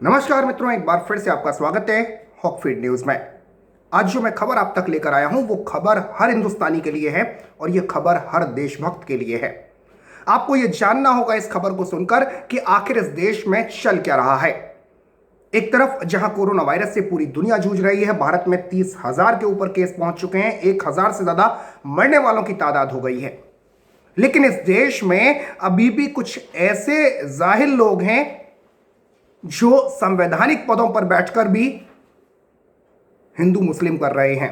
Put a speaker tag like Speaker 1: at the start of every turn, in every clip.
Speaker 1: नमस्कार मित्रों, एक बार फिर से आपका स्वागत है हॉकफीड न्यूज में। आज जो मैं खबर आप तक लेकर आया हूं वो खबर हर हिंदुस्तानी के लिए है और ये खबर हर देशभक्त के लिए है। आपको ये जानना होगा इस खबर को सुनकर कि आखिर इस देश में चल क्या रहा है। एक तरफ जहां कोरोना वायरस से पूरी दुनिया जूझ रही है, भारत में 30,000 के ऊपर केस पहुंच चुके हैं, 1,000 से ज्यादा मरने वालों की तादाद हो गई है। लेकिन इस देश में अभी भी कुछ ऐसे जाहिल लोग हैं जो संवैधानिक पदों पर बैठकर भी हिंदू मुस्लिम कर रहे हैं।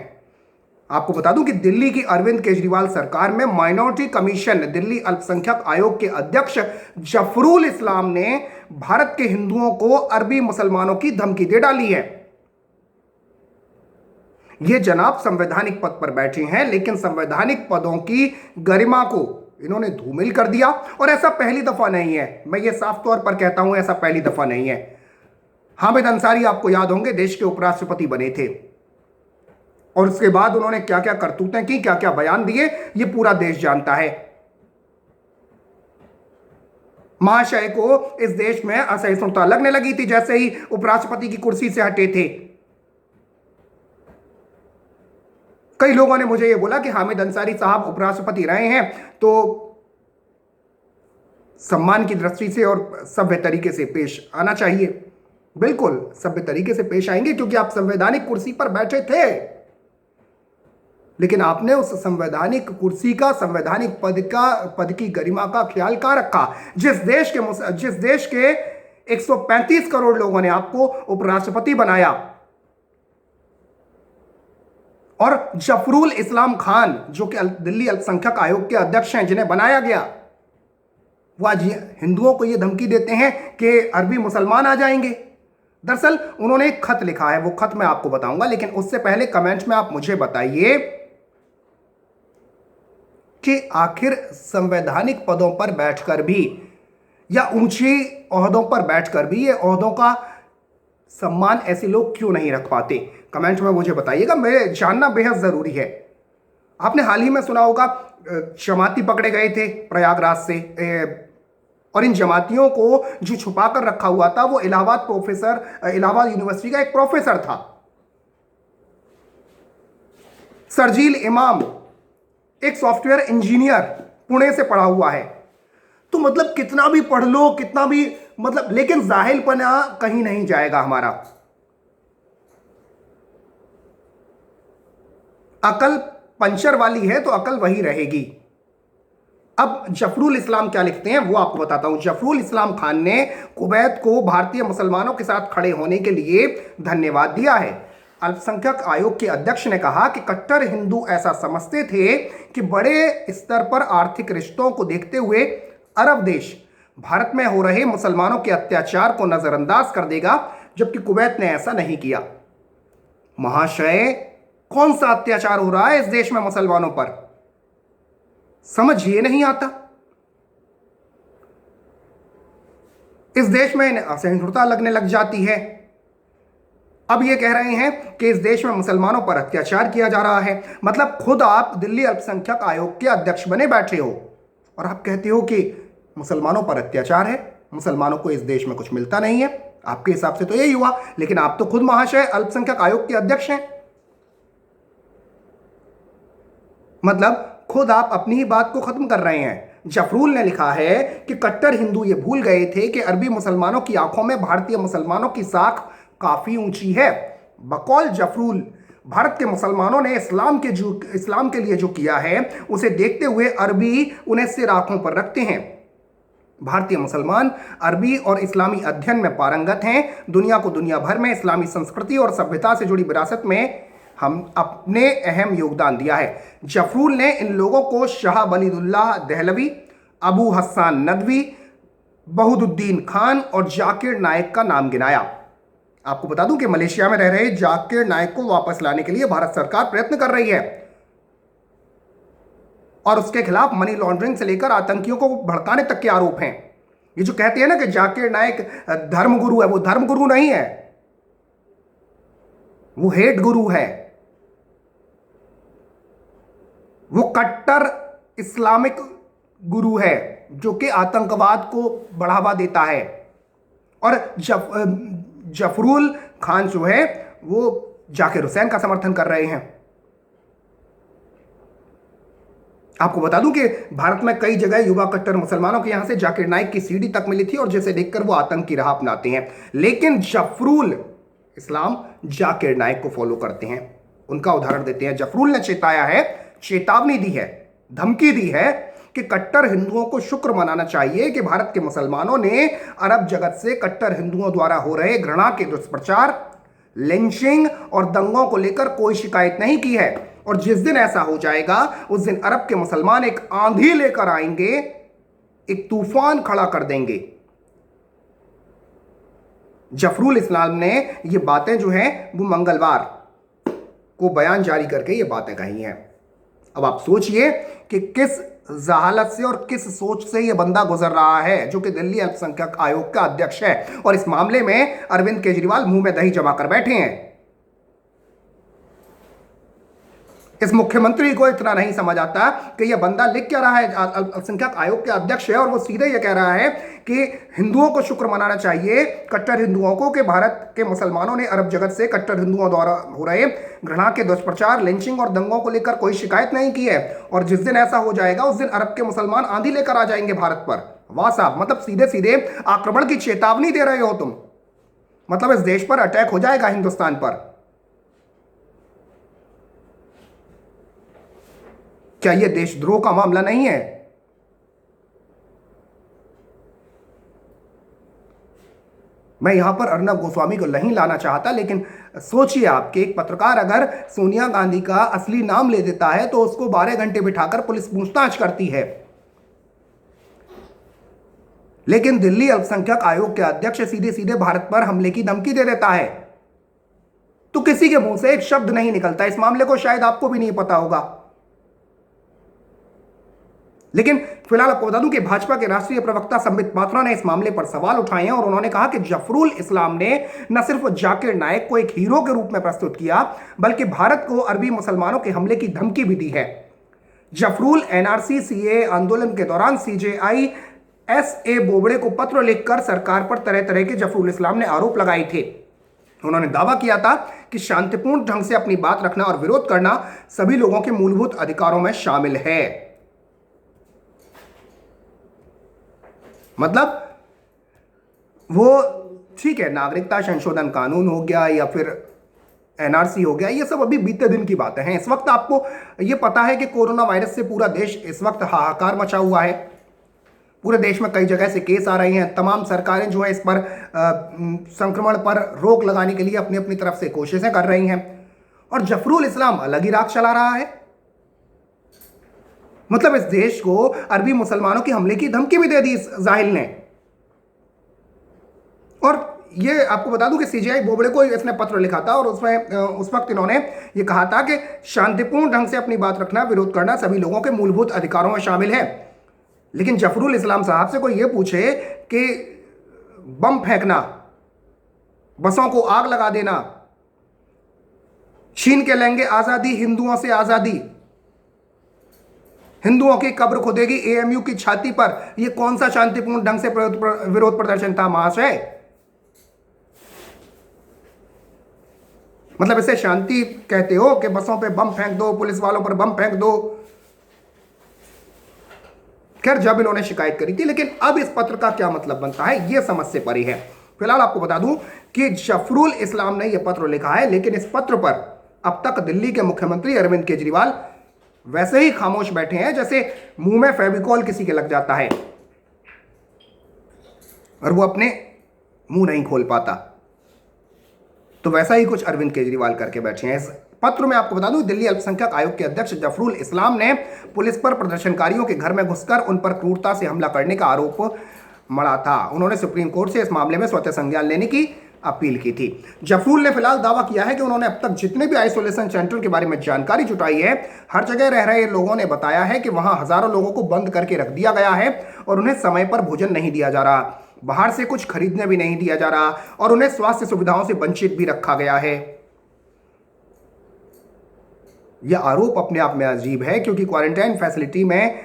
Speaker 1: आपको बता दूं कि दिल्ली की अरविंद केजरीवाल सरकार में माइनॉरिटी कमीशन, दिल्ली अल्पसंख्यक आयोग के अध्यक्ष जफरुल इस्लाम ने भारत के हिंदुओं को अरबी मुसलमानों की धमकी दे डाली है। ये जनाब संवैधानिक पद पर बैठे हैं, लेकिन संवैधानिक पदों की गरिमा को इन्होंने धूमिल कर दिया। और ऐसा पहली दफा नहीं है, मैं ये साफ तौर पर कहता हूं, ऐसा पहली दफा नहीं है। हामिद अंसारी आपको याद होंगे, देश के उपराष्ट्रपति बने थे और उसके बाद उन्होंने क्या क्या करतूतें की, क्या क्या बयान दिए, ये पूरा देश जानता है। महाशय को इस देश में असहिष्णुता लगने लगी थी जैसे ही उपराष्ट्रपति की कुर्सी से हटे थे। कई लोगों ने मुझे यह बोला कि हामिद अंसारी साहब उपराष्ट्रपति रहे हैं तो सम्मान की दृष्टि से और सभ्य तरीके से पेश आना चाहिए। बिल्कुल सभ्य तरीके से पेश आएंगे क्योंकि आप संवैधानिक कुर्सी पर बैठे थे, लेकिन आपने उस संवैधानिक कुर्सी का, संवैधानिक पद की गरिमा का ख्याल कहां रखा? जिस देश के 135 करोड़ लोगों ने आपको उपराष्ट्रपति बनाया और जफरुल इस्लाम खान जो कि दिल्ली अल्पसंख्यक आयोग के अध्यक्ष हैं, जिन्हें बनाया गया, वो आज हिंदुओं को यह धमकी देते हैं कि अरबी मुसलमान आ जाएंगे। दरअसल उन्होंने एक खत लिखा है, वो खत मैं आपको बताऊंगा, लेकिन उससे पहले कमेंट में आप मुझे बताइए कि आखिर संवैधानिक पदों पर बैठकर भी या ऊंचे ओहदों पर बैठकर भी ये ओहदों का सम्मान ऐसे लोग क्यों नहीं रख पाते? कमेंट में मुझे बताइएगा, मेरे जानना बेहद जरूरी है। आपने हाल ही में सुना होगा, जमाती पकड़े गए थे प्रयागराज से, और इन जमातियों को जो छुपा कर रखा हुआ था वो इलाहाबाद यूनिवर्सिटी का एक प्रोफेसर था, सरजील इमाम, एक सॉफ्टवेयर इंजीनियर, पुणे से पढ़ा हुआ है। तो मतलब कितना भी पढ़ लो, कितना भी मतलब, लेकिन जाहिलपना कहीं नहीं जाएगा हमारा। अकल पंचर वाली है तो अकल वही रहेगी। अब जफरुल इस्लाम क्या लिखते हैं वो आपको बताता हूं। जफरुल इस्लाम खान ने कुवैत को भारतीय मुसलमानों के साथ खड़े होने के लिए धन्यवाद दिया है। अल्पसंख्यक आयोग के अध्यक्ष ने कहा कि कट्टर हिंदू ऐसा समझते थे कि बड़े स्तर पर आर्थिक रिश्तों को देखते हुए अरब देश भारत में हो रहे मुसलमानों के अत्याचार को नजरअंदाज कर देगा, जबकि कुवैत ने ऐसा नहीं किया। महाशय, कौन सा अत्याचार हो रहा है इस देश में मुसलमानों पर? समझ ये नहीं आता। इस देश में असहिष्णुता लगने लग जाती है। अब ये कह रहे हैं कि इस देश में मुसलमानों पर अत्याचार किया जा रहा है। मतलब खुद आप दिल्ली अल्पसंख्यक आयोग के अध्यक्ष बने बैठे हो और आप कहते हो कि मुसलमानों पर अत्याचार है, मुसलमानों को इस देश में कुछ मिलता नहीं है। आपके हिसाब से तो यही हुआ, लेकिन आप तो खुद महाशय अल्पसंख्यक आयोग के अध्यक्ष हैं। मतलब खुद आप अपनी ही बात को खत्म कर रहे हैं। जफरूल ने लिखा है कि कट्टर हिंदू ये भूल गए थे कि अरबी मुसलमानों की आंखों में भारतीय मुसलमानों की साख काफी ऊंची है। बकौल जफरूल, भारत के मुसलमानों ने इस्लाम के लिए जो किया है उसे देखते हुए अरबी उन्हें सिर आंखों पर रखते हैं। भारतीय मुसलमान अरबी और इस्लामी अध्ययन में पारंगत हैं। दुनिया को दुनिया भर में इस्लामी संस्कृति और सभ्यता से जुड़ी विरासत में हम अपने अहम योगदान दिया है। जफरूल ने इन लोगों को शाह वलीदुल्लाह दहलवी, अबू हसन नदवी, बहुदुद्दीन खान और जाकिर नायक का नाम गिनाया। आपको बता दूं कि मलेशिया में रह रहे जाकिर नायक को वापस लाने के लिए भारत सरकार प्रयत्न कर रही है और उसके खिलाफ मनी लॉन्ड्रिंग से लेकर आतंकियों को भड़काने तक के आरोप हैं। ये जो कहते हैं ना कि जाकिर नायक धर्मगुरु है, वो धर्मगुरु नहीं है, वो हेट गुरु है। वो कट्टर इस्लामिक गुरु है जो कि आतंकवाद को बढ़ावा देता है। और जफरुल खान जो है वो जाकिर हुसैन का समर्थन कर रहे हैं। आपको बता दूं कि भारत में कई जगह युवा कट्टर मुसलमानों के यहां से जाकिर नाइक की सीडी तक मिली थी और जिसे देखकर वो आतंक की राह अपनाते हैं, लेकिन जफरुल इस्लाम जाकिर नाइक को फॉलो करते हैं। उनका उदाहरण देते हैं। जफरुल ने चेताया है, चेतावनी दी है, धमकी दी है कि कट्टर हिंदुओं को शुक्र मनाना चाहिए कि भारत के मुसलमानों ने अरब जगत से कट्टर हिंदुओं द्वारा हो रहे घृणा के दुष्प्रचार, लिंचिंग और दंगों को लेकर कोई शिकायत नहीं की है। और जिस दिन ऐसा हो जाएगा उस दिन अरब के मुसलमान एक आंधी लेकर आएंगे, एक तूफान खड़ा कर देंगे। जफरुल इस्लाम ने ये बातें जो हैं वो मंगलवार को बयान जारी करके ये बातें कही हैं। अब आप सोचिए कि किस जहालत से और किस सोच से ये बंदा गुजर रहा है, जो कि दिल्ली अल्पसंख्यक आयोग का अध्यक्ष है, और इस मामले में अरविंद केजरीवाल मुंह में दही जमा कर बैठे हैं। इस मुख्यमंत्री को इतना नहीं समझ आता कि यह बंदा लिख क्या रहा है। अल्पसंख्यक आयोग के अध्यक्ष है और वो सीधे यह कह रहा है कि हिंदुओं को शुक्र मनाना चाहिए, कट्टर हिंदुओं को, कि भारत के मुसलमानों ने अरब जगत से कट्टर हिंदुओं द्वारा हो रहे घृणा के दुष्प्रचार, लिंचिंग और दंगों को लेकर कोई शिकायत नहीं की है। और जिस दिन ऐसा हो जाएगा उस दिन अरब के मुसलमान आंधी लेकर आ जाएंगे भारत पर। वाह साहब, मतलब सीधे सीधे आक्रमण की चेतावनी दे रहे हो तुम। मतलब इस देश पर अटैक हो जाएगा, हिंदुस्तान पर। क्या यह देशद्रोह का मामला नहीं है? मैं यहां पर अर्नब गोस्वामी को नहीं लाना चाहता, लेकिन सोचिए आप कि एक पत्रकार अगर सोनिया गांधी का असली नाम ले देता है तो उसको 12 घंटे बिठाकर पुलिस पूछताछ करती है, लेकिन दिल्ली अल्पसंख्यक आयोग के अध्यक्ष सीधे सीधे भारत पर हमले की धमकी दे देता है तो किसी के मुंह से एक शब्द नहीं निकलता। इस मामले को शायद आपको भी नहीं पता होगा, लेकिन फिलहाल आपको बता दूं कि भाजपा के राष्ट्रीय प्रवक्ता संबित पात्रा ने इस मामले पर सवाल उठाए हैं और उन्होंने कहा कि जफरुल इस्लाम ने न सिर्फ जाकिर नाइक को एक हीरो के रूप में प्रस्तुत किया, बल्कि भारत को अरबी मुसलमानों के हमले की धमकी भी दी है। जफरुल एनआरसी सीए आंदोलन के दौरान सीजेआई एसए बोबड़े को पत्र लिखकर सरकार पर तरह तरह के जफरुल इस्लाम ने आरोप लगाए थे। उन्होंने दावा किया था कि शांतिपूर्ण ढंग से अपनी बात रखना और विरोध करना सभी लोगों के मूलभूत अधिकारों में शामिल है। मतलब वो ठीक है, नागरिकता संशोधन कानून हो गया या फिर एनआरसी हो गया, ये सब अभी बीते दिन की बातें हैं। इस वक्त आपको ये पता है कि कोरोना वायरस से पूरा देश इस वक्त हाहाकार मचा हुआ है। पूरे देश में कई जगह से केस आ रहे हैं। तमाम सरकारें जो है इस पर संक्रमण पर रोक लगाने के लिए अपनी अपनी तरफ से कोशिशें कर रही हैं, और जफरुल इस्लाम अलग ही राग चला रहा है। मतलब इस देश को अरबी मुसलमानों के हमले की धमकी भी दे दी इस जाहिल ने। और ये आपको बता दूं कि सीजेआई बोबड़े को इसने पत्र लिखा था और उसमें उस वक्त इन्होंने ये कहा था कि शांतिपूर्ण ढंग से अपनी बात रखना, विरोध करना सभी लोगों के मूलभूत अधिकारों में शामिल है। लेकिन जफरुल इस्लाम साहब से कोई ये पूछे कि बम फेंकना, बसों को आग लगा देना, छीन के लेंगे आजादी हिंदुओं से आजादी, हिंदुओं की कब्र खुदेगी एएमयू की छाती पर, यह कौन सा शांतिपूर्ण ढंग से विरोध प्रदर्शन था महाशय? मतलब इसे शांति कहते हो कि बसों पे बम फेंक दो, पुलिस वालों पर बम फेंक दो? खैर, जब इन्होंने शिकायत करी थी, लेकिन अब इस पत्र का क्या मतलब बनता है यह समझ से परे है। फिलहाल आपको बता दूं कि जफरुल इस्लाम ने यह पत्र लिखा है, लेकिन इस पत्र पर अब तक दिल्ली के मुख्यमंत्री अरविंद केजरीवाल वैसे ही खामोश बैठे हैं जैसे मुंह में फेविकॉल किसी के लग जाता है और वो अपने मुंह नहीं खोल पाता। तो वैसा ही कुछ अरविंद केजरीवाल करके बैठे हैं। इस पत्र में आपको बता दूं, दिल्ली अल्पसंख्यक आयोग के अध्यक्ष जफरुल इस्लाम ने पुलिस पर प्रदर्शनकारियों के घर में घुसकर उन पर क्रूरता से हमला करने का आरोप मढ़ा था। उन्होंने सुप्रीम कोर्ट से इस मामले में स्वतः संज्ञान लेने की अपील की थी। जफरुल ने फिलहाल दावा किया है कि उन्होंने अब तक जितने भी आइसोलेशन सेंटर के बारे में जानकारी जुटाई है, हर जगह रह रहे लोगों ने बताया है कि वहां हजारों लोगों को बंद करके रख दिया गया है और उन्हें समय पर भोजन नहीं दिया जा रहा, बाहर से कुछ खरीदने भी नहीं दिया जा रहा और उन्हें स्वास्थ्य सुविधाओं से वंचित भी रखा गया है। यह आरोप अपने आप में अजीब है, क्योंकि क्वारंटाइन फैसिलिटी में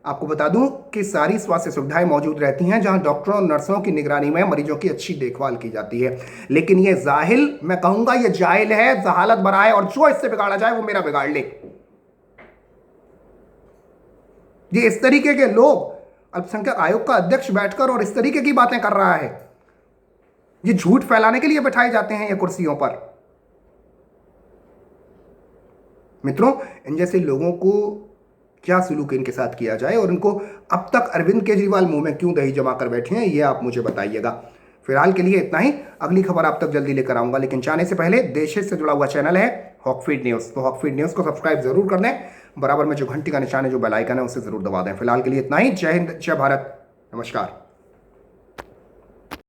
Speaker 1: आपको बता दूं कि सारी स्वास्थ्य सुविधाएं मौजूद रहती हैं जहां डॉक्टरों और नर्सों की निगरानी में मरीजों की अच्छी देखभाल की जाती है। लेकिन ये जाहिल, मैं कहूंगा ये जाहिल है, जहालत भरा है, और जो इससे बिगाड़ा जाए वो मेरा बिगाड़ ले। ये इस तरीके के लोग, अल्पसंख्यक आयोग का अध्यक्ष बैठकर और इस तरीके की बातें कर रहा है, ये झूठ फैलाने के लिए बैठाए जाते हैं ये कुर्सियों पर। मित्रों, इन जैसे लोगों को क्या सलूक इनके साथ किया जाए और इनको अब तक अरविंद केजरीवाल मुंह में क्यों दही जमा कर बैठे हैं, ये आप मुझे बताइएगा। फिलहाल के लिए इतना ही, अगली खबर आप तक जल्दी लेकर आऊंगा, लेकिन जाने से पहले देश से जुड़ा हुआ चैनल है हॉकफीड न्यूज़, तो हॉकफीड न्यूज़ को सब्सक्राइब जरूर कर लें। बराबर में जो घंटी का निशान है, जो बेल आइकन है, उसे जरूर दबा दें। फिलहाल के लिए इतना ही। जय हिंद, जय भारत, नमस्कार।